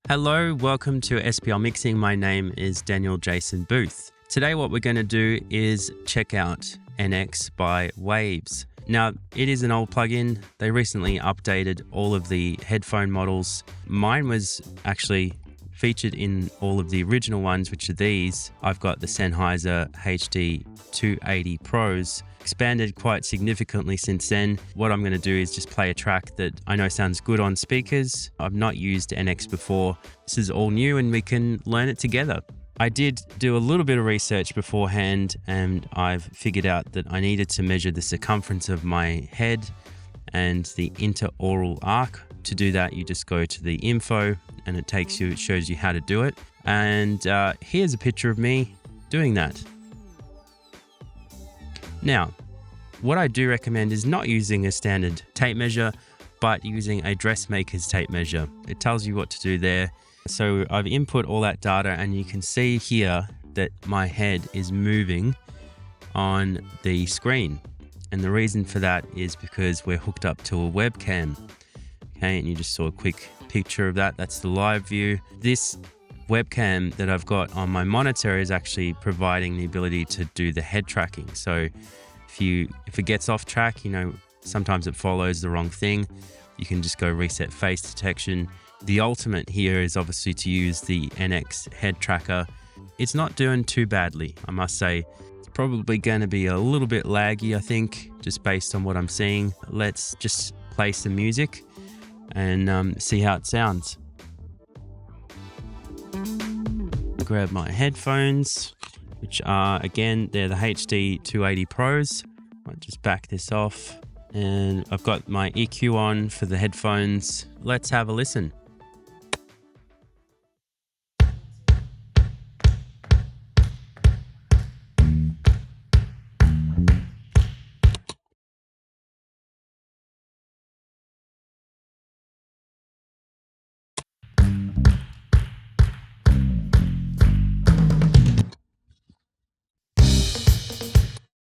Hello, welcome to SPL Mixing. My name is Daniel Jason Booth. Today what we're going to do is check out NX by Waves. Now, it is an old plugin. They recently updated all of the headphone models. Mine was actually featured in all of the original ones, which are these. I've got the Sennheiser HD 280 Pros. Expanded quite significantly since then. What I'm going to do is just play a track that I know sounds good on speakers. I've not used NX before. This is all new and we can learn it together. I did do a little bit of research beforehand and I've figured out that I needed to measure the circumference of my head and the interaural arc. To do that, you just go to the info and it shows you how to do it. And here's a picture of me doing that. Now, what I do recommend is not using a standard tape measure, but using a dressmaker's tape measure. It tells you what to do there. So I've input all that data and you can see here that my head is moving on the screen. And the reason for that is because we're hooked up to a webcam. Okay, and you just saw a quick picture of that. That's the live view. This webcam that I've got on my monitor is actually providing the ability to do the head tracking. So if it gets off track, sometimes it follows the wrong thing. You can just go reset face detection. The ultimate here is obviously to use the NX head tracker. It's not doing too badly, I must say. It's probably going to be a little bit laggy, I think, just based on what I'm seeing. Let's just play some music and see how it sounds. Grab my headphones, which are, again, they're the HD 280 Pros. I'll just back this off and I've got my EQ on for the headphones. Let's have a listen.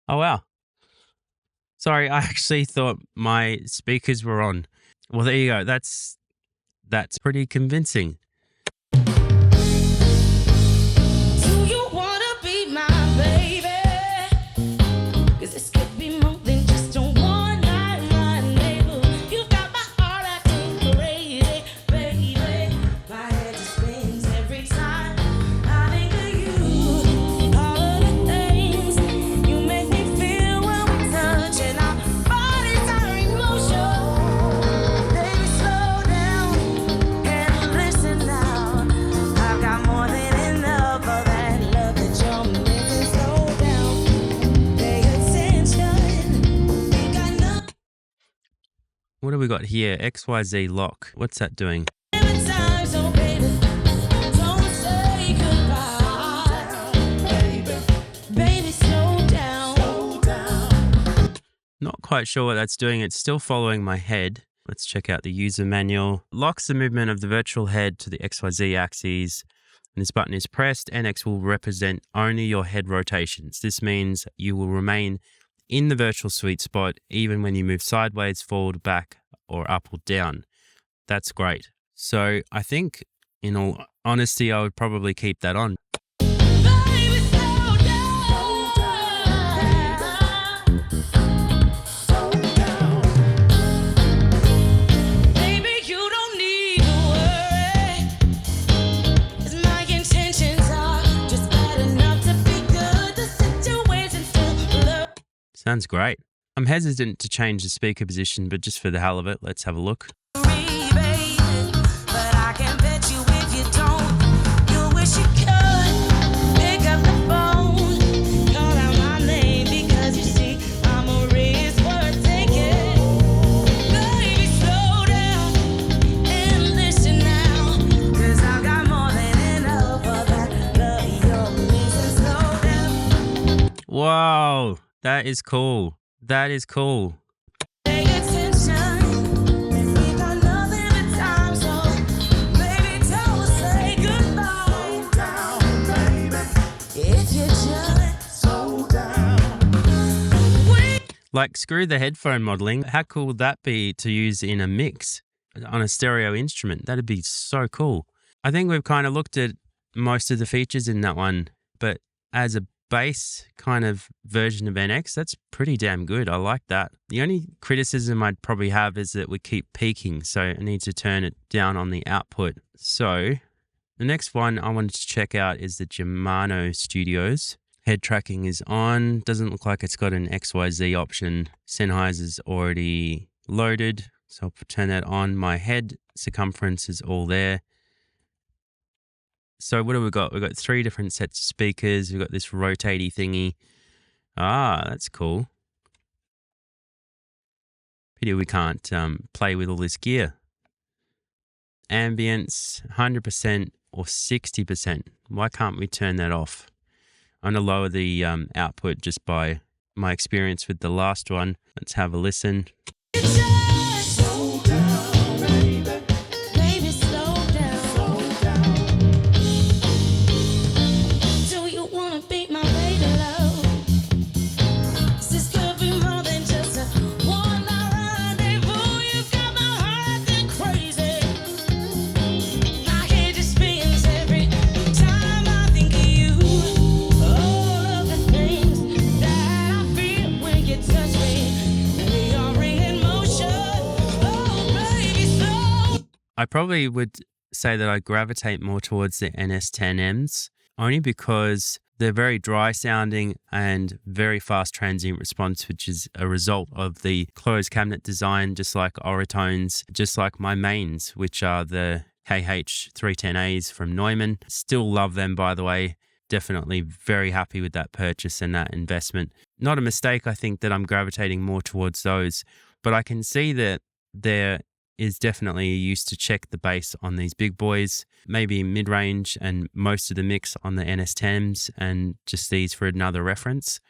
Oh, wow. Sorry, I actually thought my speakers were on. Well, there you go. That's pretty convincing. Do you wanna be my baby? 'Cause this could be more than just a one night run, baby. You got my heart acting crazy, baby. My head just spins every time I think of you. All of the things you make me feel when we touch, and our bodies are in motion. Baby, slow down and listen now. I've got more than enough of that love that you're missing. Slow down, pay attention. Think I know What do we got here? XYZ lock. What's that doing? every time, so baby, don't say goodbye. Baby, slow down. Not quite sure what that's doing. It's still following my head. Let's check out the user manual. Locks the movement of the virtual head to the XYZ axes. When this button is pressed, NX will represent only your head rotations. This means you will remain in the virtual sweet spot even when you move sideways, forward, back, or up or down. That's great. So I think, in all honesty, I would probably keep that on. Baby, slow down. Baby, you don't need to worry, 'cause my intentions are just bad enough to be good. The situation's still blurry. Sounds great. I'm hesitant to change the speaker position, but just for the hell of it, let's have a look. Baby, but I can bet you if you don't, you wish you could pick up the phone, call out my name, because you see I'm a risk worth taking. Baby, slow down and listen now, 'cause I've got more than enough of that love you're missing. Slow down, Wow, that is cool. That is cool. pay attention. We got nothing but time, so baby, don't say goodbye. Slow down, baby. If you just slow down. Like, screw the headphone modeling. How cool would that be to use in a mix on a stereo instrument? That'd be so cool. I think we've kind of looked at most of the features in that one, but as a base kind of version of NX, that's pretty damn good. I like that. The only criticism I'd probably have is that we keep peaking, so I need to turn it down on the output. So the next one I wanted to check out is the Germano Studios. Head tracking is on. Doesn't look like it's got an XYZ option. Sennheiser's already loaded, so I'll turn that on. My head circumference is all there. So what do we got? We've got 3 different sets of speakers. We've got this rotatey thingy. Ah, that's cool. Pity we can't play with all this gear. Ambience, 100% or 60%. Why can't we turn that off? I'm going to lower the output just by my experience with the last one. Let's have a listen. Slow down, baby. Baby, slow down. Do you wanna be my baby love? This could be more than just a one-night rendezvous. You got my heart going crazy. My head just spins every time I think of you. All of the things that I feel when you touch me, they are in motion. Oh, baby, slow. I probably would say that I gravitate more towards the NS10Ms, only because they're very dry sounding and very fast transient response, which is a result of the closed cabinet design, just like Oratones, just like my mains, which are the KH310As from Neumann. Still love them, by the way. Definitely very happy with that purchase and that investment. Not a mistake, I think, that I'm gravitating more towards those, but I can see that there is definitely a use to check the bass on these big boys, maybe mid-range and most of the mix on the NS10s, and just these for another reference.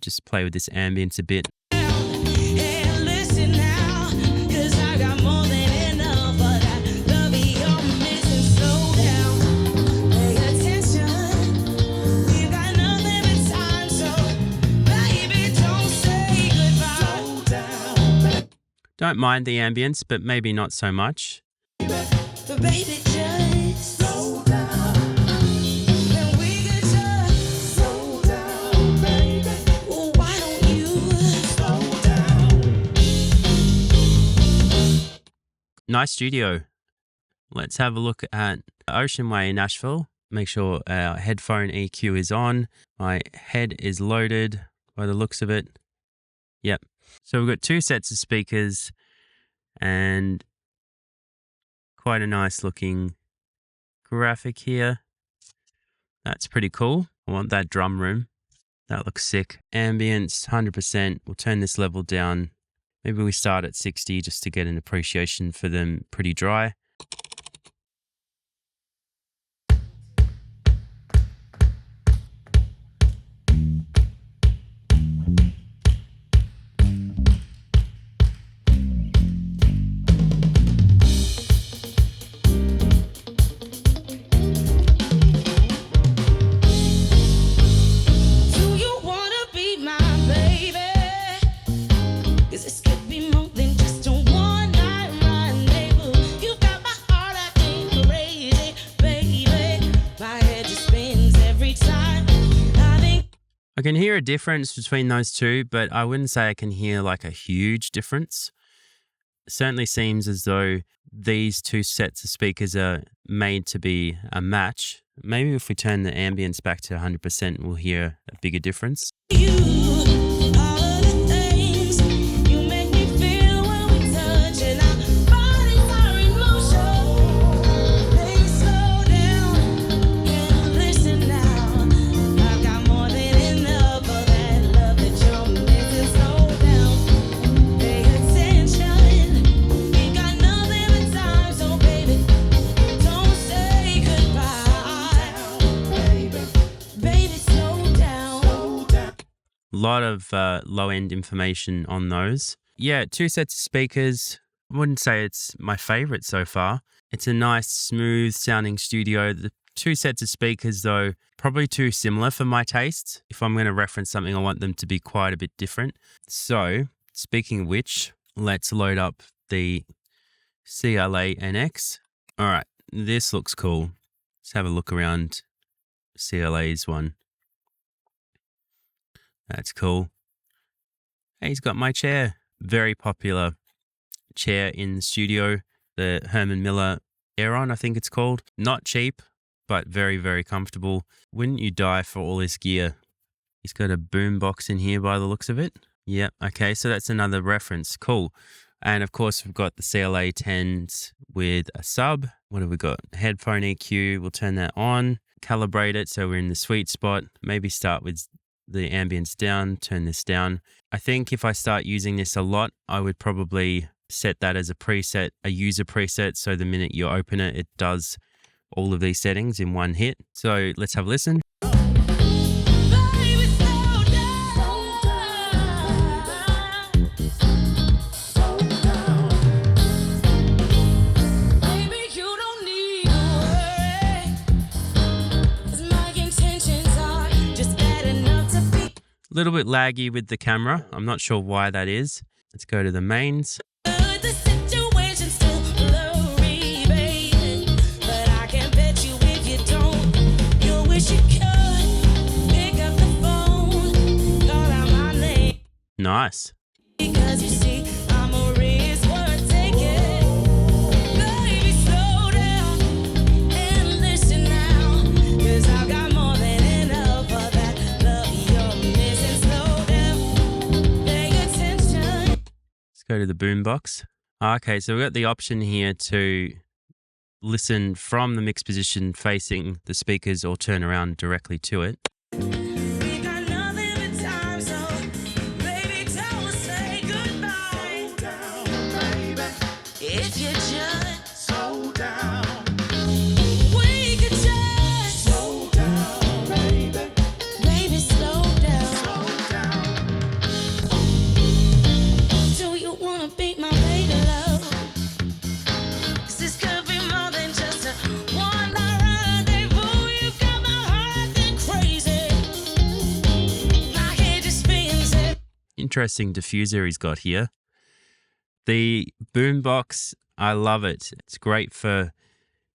Just play with this ambience a bit. Hey, listen now, 'cause I got more than enough of that love you're missing. Slow down, pay attention. We've got nothing but time, so baby, don't say goodbye. Slow down, Don't mind the ambience, but maybe not so much. but baby, just slow down. Then we could just slow down, baby. Well, why don't you slow down? Nice studio. Let's have a look at Ocean Way Nashville. Make sure our headphone EQ is on. My head is loaded by the looks of it. Yep. So we've got 2 sets of speakers and quite a nice looking graphic here. That's pretty cool. I want that drum room. That looks sick. Ambience, 100%. We'll turn this level down. Maybe we start at 60 just to get an appreciation for them pretty dry. Do you wanna be my baby? 'Cause this could be more than just a one-night rendezvous. You got my heart acting crazy, baby. My head just spins every time I think. I can hear a difference between those two, but I wouldn't say I can hear like a huge difference. It certainly seems as though these 2 sets of speakers are made to be a match. Maybe if we turn the ambience back to 100%, we'll hear a bigger difference. You, all of the things you make me feel when we touch, and our bodies are in motion. Baby, slow down and listen now. I've got more than enough of that love that you're missing. Slow down, pay attention. We got nothing but time, so baby, don't say goodbye. Baby, slow down. A lot of low-end information on those. Yeah, 2 sets of speakers. I wouldn't say it's my favorite so far. It's a nice, smooth-sounding studio. The 2 sets of speakers, though, probably too similar for my tastes. If I'm going to reference something, I want them to be quite a bit different. So, speaking of which, let's load up the CLA NX. All right, This looks cool. Let's have a look around CLA's one. That's cool. Hey, he's got my chair. Very popular chair in the studio. The Herman Miller Aeron, I think it's called. Not cheap, but very, very comfortable. Wouldn't you die for all this gear? He's got a boom box in here by the looks of it. Yep. Okay, so that's another reference. Cool. And of course, we've got the CLA 10s with a sub. What have we got? Headphone EQ. We'll turn that on. Calibrate it so we're in the sweet spot. Maybe start with the ambience down, turn this down. I think if I start using this a lot, I would probably set that as a preset, a user preset. So the minute you open it, it does all of these settings in one hit. So let's have a listen. Baby, slow down. Baby, you don't need to worry, 'cause my intentions are just bad enough to be A little bit laggy with the camera. I'm not sure why that is. Let's go to the mains. good. The situation's still blurry, baby, but I can bet you if you don't, you'll wish you could pick up the phone, call out my name, Nice. because you see, I'm a risk worth taking. Baby, slow down and listen now, 'cause I've got more than enough of that love you're missing. Slow down, pay attention. Let's go to the boombox. Okay, so we've got the option here to listen from the mix position facing the speakers or turn around directly to it. We got nothing but time, so baby, don't say goodbye. Slow down, baby. If you just slow down, we could just slow down, baby. Baby, slow down. Slow down. Do you wanna be my baby love? 'Cause this could be more than just a one-night rendezvous. You got my heart going crazy. My head just spins it. Interesting diffuser he's got here. The boombox, I love it. It's great for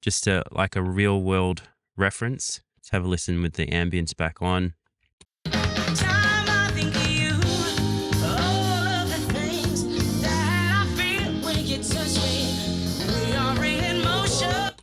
just like a real world reference. Let's have a listen with the ambience back on. Time I think of you, all of the things that I feel when you touch me. We are in motion.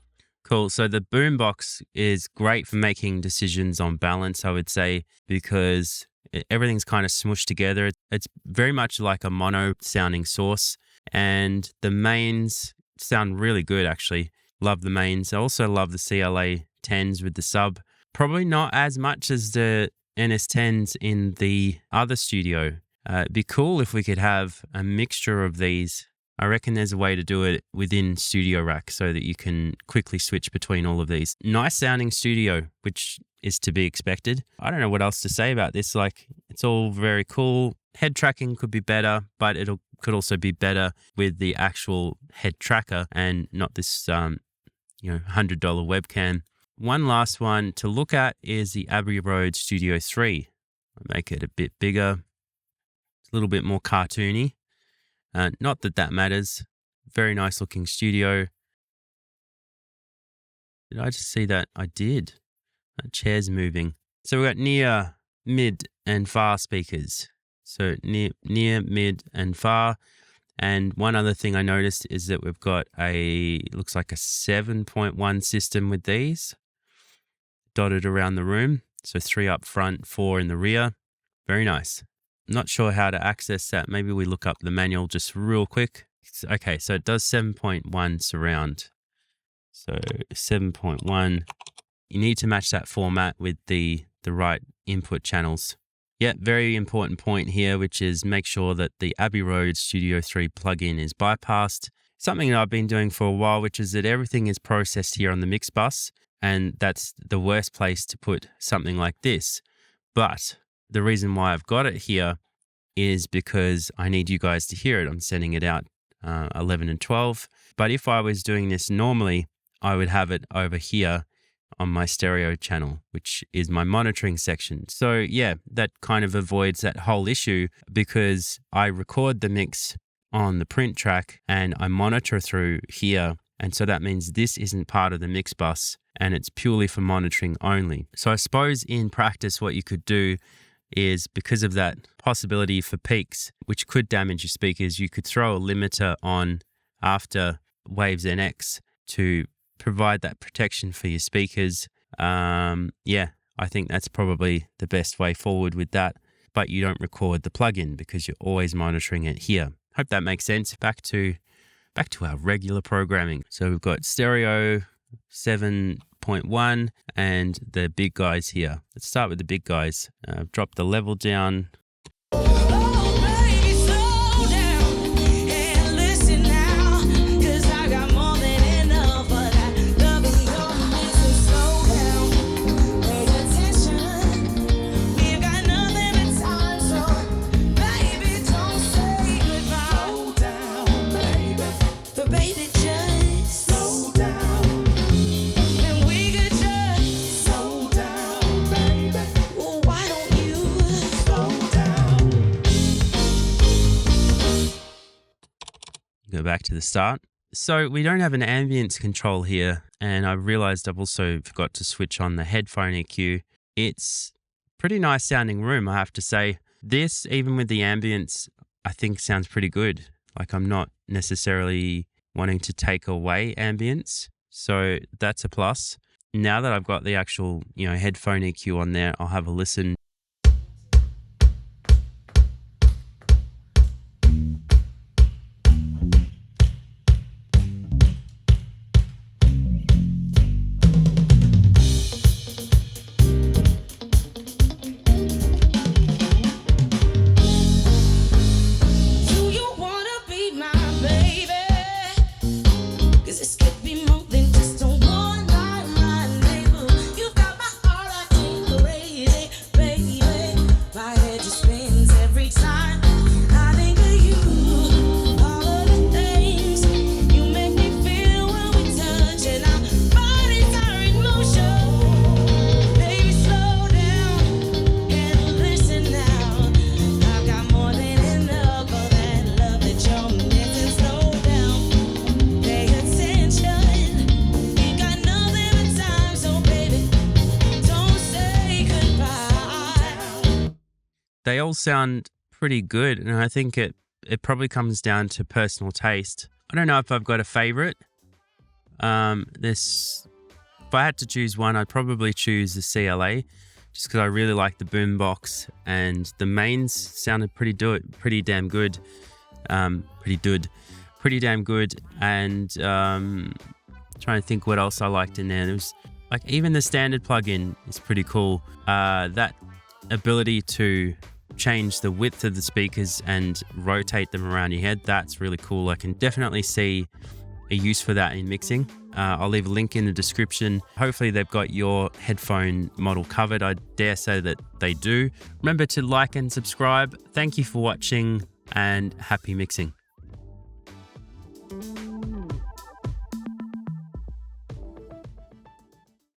Cool. So the boombox is great for making decisions on balance, I would say, because everything's kind of smushed together. It's very much like a mono sounding source, and the mains sound really good, actually. Love the mains. I also love the CLA 10s with the sub. Probably not as much as the NS10s in the other studio. It'd be cool if we could have a mixture of these. I reckon there's a way to do it within Studio Rack so that you can quickly switch between all of these. Nice sounding studio, which is to be expected. I don't know what else to say about this. Like, it's all very cool. Head tracking could be better, but could also be better with the actual head tracker and not this $100 webcam. One last one to look at is the Abbey Road Studio 3. I'll make it a bit bigger. It's a little bit more cartoony. Not that that matters. Very nice looking studio. Did I just see that? I did. That chair's moving. So we've got near, mid, and far speakers. So near, mid, and far. And one other thing I noticed is that we've got looks like a 7.1 system with these dotted around the room. So 3 up front, 4 in the rear. Very nice. Not sure how to access that. Maybe we look up the manual just real quick. Okay, so it does 7.1 surround. So 7.1. You need to match that format with the right input channels. Yeah, very important point here, which is make sure that the Abbey Road Studio 3 plugin is bypassed. Something that I've been doing for a while, which is that everything is processed here on the mix bus, and that's the worst place to put something like this. But the reason why I've got it here is because I need you guys to hear it. I'm sending it out 11 and 12. But if I was doing this normally, I would have it over here on my stereo channel, which is my monitoring section. So yeah, that kind of avoids that whole issue because I record the mix on the print track and I monitor through here And so that means this isn't part of the mix bus and it's purely for monitoring only. So I suppose in practice, what you could do is, because of that possibility for peaks, which could damage your speakers, you could throw a limiter on after Waves NX to provide that protection for your speakers. I think that's probably the best way forward with that. But you don't record the plugin because you're always monitoring it here. Hope that makes sense. Back to our regular programming. So we've got stereo 7.1 and the big guys here. Let's start with the big guys. Drop the level down. Go back to the start. So we don't have an ambience control here, and I realized I've also forgot to switch on the headphone EQ. It's pretty nice sounding room, I have to say. This, even with the ambience, I think sounds pretty good. Like, I'm not necessarily wanting to take away ambience, so that's a plus. Now that I've got the actual, headphone EQ on there, I'll have a listen. They all sound pretty good, and I think it probably comes down to personal taste. I don't know if I've got a favorite. If I had to choose one, I'd probably choose the CLA, just because I really like the boombox, and the mains sounded pretty damn good. Pretty damn good. And trying to think what else I liked in there. There was even the standard plugin is pretty cool. That ability to change the width of the speakers and rotate them around your head, that's really cool. I can definitely see a use for that in mixing. I'll leave a link in the description. Hopefully they've got your headphone model covered. I dare say that they do. Remember to like and subscribe. Thank you for watching, and happy mixing.